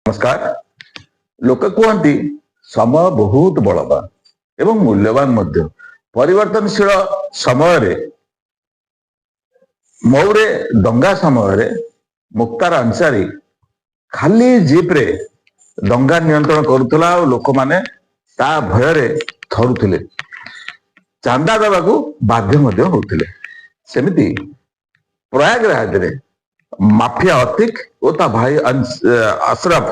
नमस्कार। लोक कहती समय बहुत बलवान एवं मूल्यवान मध्य परिवर्तनशील समय मौरे दंगा समय मुक्तार अंसारी खाली जीप्रे दंगा नियंत्रण करुला और लोक माने ता भୟରେ थरुले चांदा देवाक बाध्य होते। सेमिति प्रयागराज रे माफिया अतिक और ता भाई अशरफ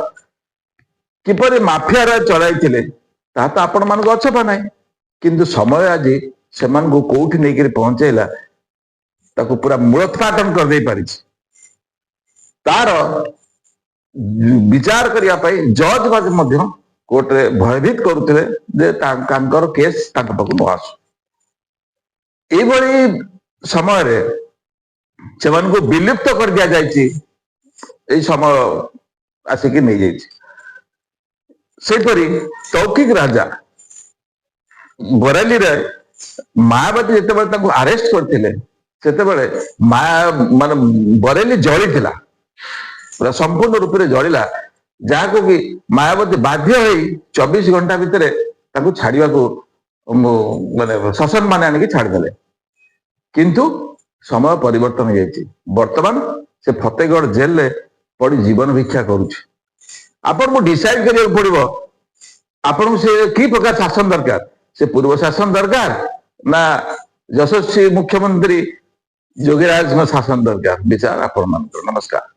किपरि माफिया चलाई तो आपण मान अछपा ना किंतु समय आज से कौटी नहीं पहुंचेला ताको पूरा मूलोत्पाटन कर दे पारी। तार विचार करने जज बाज कोर्ट रे भयभीत करुले केस पाक न आसु। ये समय से विलुप्त कर दिया जाए समय आसिक नहीं जाइए। सेपरी तौकिक राजा बरेली रे मायावती जिते अरेस्ट करते माया मान बरेली जली पूरा संपूर्ण रूप से जलिला जहाँ कि मायावती बाध्य हो 24 घंटा भितर छाड़ा माने शासन माने आनिक छाड़दे किंतु समय परिवर्तन हो जाए। बर्तमान से फतेहगढ़ जेल रे पड़ी जीवन भिक्षा करुच्ची। आपन को डिसाइड करिया पड़िबो आपन से की प्रकार शासन दरकार से पूर्व शासन दरकार ना यशस्वी मुख्यमंत्री योगीराज शासन दरकार विचार आपण मान। नमस्कार।